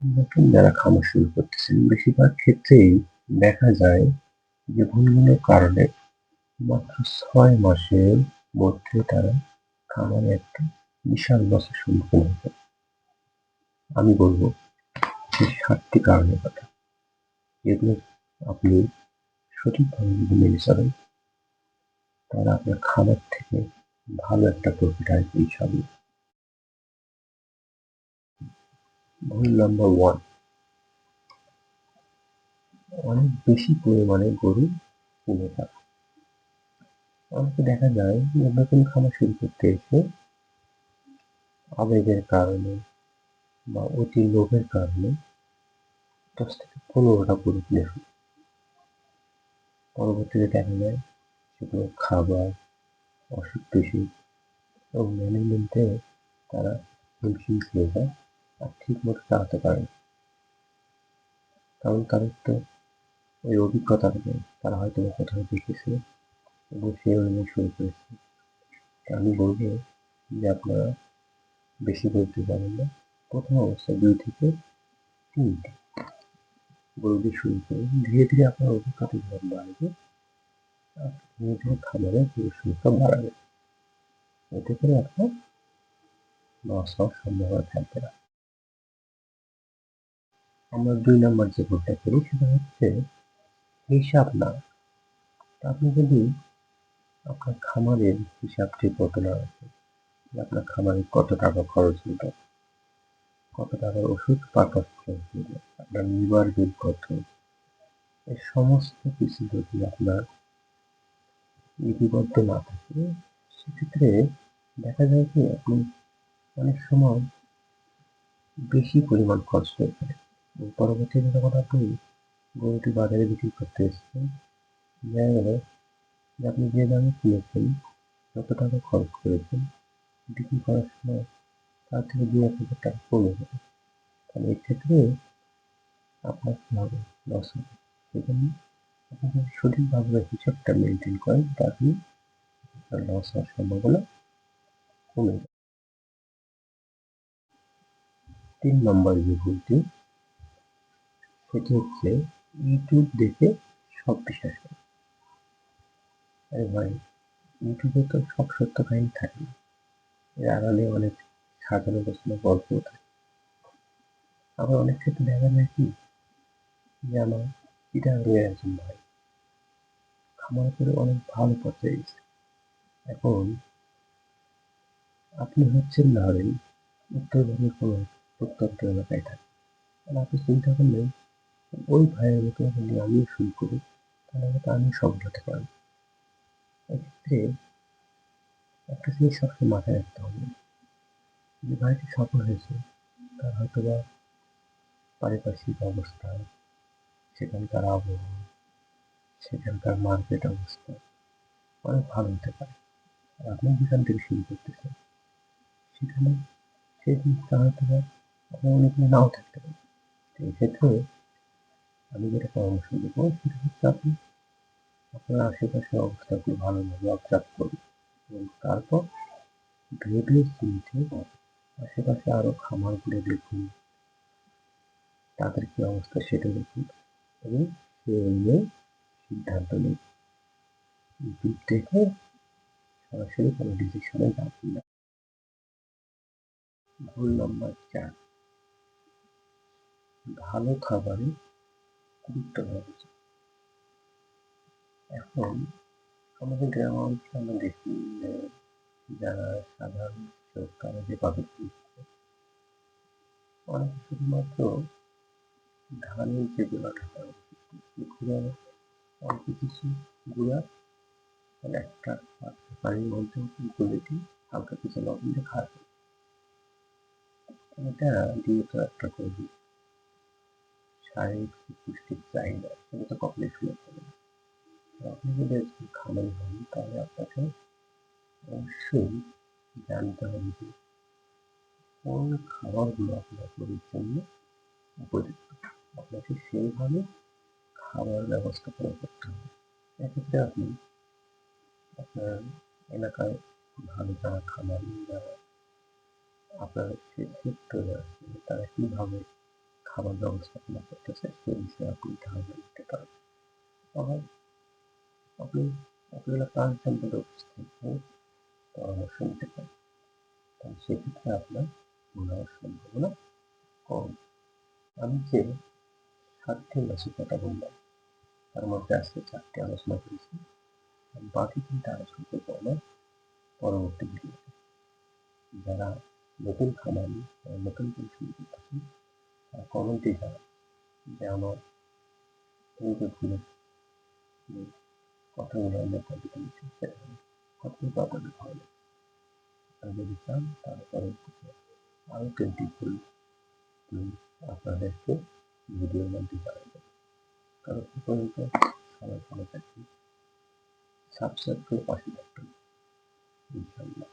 নতুন যারা খামার শুরু করতেছেন বেশিরভাগ ক্ষেত্রেই দেখা যায় যে ভুলগুলোর কারণে মাত্র ৬ মাসের মধ্যে তারা খামারে একটা বিশাল লসের সম্মুখীন হতো। আমি বলব যে ৭টি কারণের কথা। যেগুলো আপনি সঠিকভাবে যদি মেনে চলেন তাহলে আপনার খামার থেকে ভালো একটা প্রফিট আসবে ইনশাআল্লাহ। ভুল নাম্বার ১, অনেক বেশি পরিমাণে গরু কিনে ফেলা। অনেকে দেখা যায় যে নতুন খামার শুরু করতে এসে আবেগের কারণে বা অতি লোভের কারণে ১০ থেকে ১৫টা গরু কিনে ফেলে। পরবর্তীতে দেখা যায় সেগুলো খাবার, অসুখ-বিসুখ এবং ম্যানেজমেন্টে তারা হিমশিম খেয়ে যায় আর ঠিকমতো চালাতে পারে না। কারণ তাদের তো ওই অভিজ্ঞতা থেকে তারা হয়তো কোথাও দেখেছে এবং সেই অনুযায়ী শুরু করেছে। আমি বলব যে আপনারা বেশি বলতে পারেন না। প্রথম অবস্থায় ২ থেকে ৩টি গরু দিয়ে শুরু করুন। ধীরে ধীরে আপনার অভিজ্ঞতা যখন বাড়বে ধীরে ধীরে খামারে গরুর সংখ্যা বাড়াবেন। এতে করে আপনার লস হওয়ার সম্ভাবনা থাকবে না। আমরা ২ নাম্বার যে ভুলটা করি সেটা হচ্ছে হিসাব না। আপনি যদি আপনার খামারের হিসাব ঠিক মতো না রাখেন, আপনার খামারে কত টাকা খরচ হলো, কত টাকার ওষুধ পারপাস খরচ হলো, আপনার লিভার বিল কত, এই সমস্ত কিছু যদি আপনার লিপিবদ্ধ না থাকে সেক্ষেত্রে দেখা যায় কি আপনি অনেক সময় বেশি পরিমাণ খরচ হয়ে ফেলে এবং পরবর্তীতে যখন আপনি গরুটি বাজারে বিক্রি করতে এসেছেন দেখা গেল যে আপনি যে দামে কিনেছেন, যত টাকা খরচ করেছেন বিক্রি করার সময় তার থেকে ২-১ হাজার টাকা কমে যাবে। তাহলে এক্ষেত্রে আপনার কি হবে? লস হবে। সেজন্য আপনি যদি সঠিকভাবে হিসাবটা মেনটেন করেন তাহলে আপনার লস হওয়ার সম্ভাবনা কমে যাবে। ৩ নম্বর যে ভুলটি সেটি হচ্ছে ইউটিউব দেখে সব বিশ্বাস করা। আরে ভাই, ইউটিউবে তো সব সত্য কাহিনী থাকে না। এর আড়ালে অনেক সাজানো গোছানো গল্পও থাকে। আবার অনেক ক্ষেত্রে দেখা যায় কি যে আমার চিটাগাংয়ের একজন ভাই খামার করে অনেক ভালো পর্যায়ে গেছে। এখন আপনি হচ্ছেন ধরেন উত্তরবঙ্গের কোনো প্রত্যন্ত এলাকায় থাকেন। তাহলে আপনি চিন্তা করলেন ওই ভাইয়ের মতো যদি আমিও শুরু করি তাহলে হয়তো আমিও সফল হতে পারবো। এক্ষেত্রে একটা জিনিস সবসময় মাথায় রাখতে হবে, যে ভাইটি সফল হয়েছে তার হয়তোবা পারিপার্শ্বিক অবস্থা, সেখানকার আবহাওয়া, সেখানকার মার্কেট অবস্থা অনেক ভালো হতে পারে। আর আপনি যেখান থেকে শুরু করতেছেন সেখানে সেই জিনিসটা হয়তোবা আপনার অনেকগুলো নাও থাকতে পারে। তো এক্ষেত্রে আমি যেটা পরামর্শ দেবো সেটা হচ্ছে আপনি আপনার আশেপাশের অবস্থাগুলো ভালোভাবে অবজার্ভ করুন এবং তারপর ভেবে চিন্তে আশেপাশে আরো খামারগুলো দেখুন, তাদের কি অবস্থা সেটা দেখুন এবং সেই অনুযায়ী সিদ্ধান্ত নিন। ইউটিউব দেখে সরাসরি কোনো ডিসিশনে যাবেন না। ভুল নাম্বার ৪, ভালো খাবারে গুরুত্ব দেওয়া উচিত। এখন আমাদের গ্রাম অঞ্চলে আমরা দেখি যে যারা সাধারণ লোক তারা যেভাবে অনেকে শুধুমাত্র ধানের যে গুঁড়াটা হয় গুঁড়ার অল্প কিছু গুঁড়া একটা পানির মধ্যে গুলে দিয়ে হালকা কিছু লবণ দিয়ে খাওয়া যায়। এটা দিয়ে তো একটা গরু শারীরিক পুষ্টির চাহিদা সেটা তো কখনোই ফিরে পাবে না। আপনি যদি একজন খামারি হন তাহলে আপনাকে অবশ্যই জানতে হবে যে কোন খাবারগুলো আপনার গরুর জন্য উপযুক্ত। আপনাকে সেইভাবে খাবার ব্যবস্থাপনা করতে হবে। এক্ষেত্রে আপনি আপনার এলাকায় ভালো যারা খামারি যারা আপনার সেই সেক্টরে আছে তারা কিভাবে খাবার ব্যবস্থাপনা করতেছে সেই বিষয়ে আপনি ধারণা নিতে পারেন। আবার আপনি আপনারা প্রাণ সম্পদ অফিস থেকে পরামর্শ নিতে পারেন, তাহলে সেক্ষেত্রে আপনার ভুল হওয়ার সম্ভাবনা কম। আমি যে 7টি মাসের কথা বললাম তার মধ্যে আজকে 4টি আলোচনা করেছি, বাকি 3টা আলোচনা করবো আমার পরবর্তী ভিডিওতে। যারা নতুন খামারি নতুন করে শুরু করতেছেন তারা কমেন্টে জানান যে আমার ভুলে কথাগুলো আমরা পদ্ধতি নিচ্ছি সেটা কতটুকু আপনাদের ভালো লাগে। আর যদি চান তাহলে পরবর্তীতে আরো 10টি ভুল আপনাদেরকে ভিডিওর মধ্যে জানাবো। কারণ এ পর্যন্ত সবাই ভালো থাকবেন, সাবস্ক্রাইব করে পাশে থাকবেন ইনশাআল্লাহ।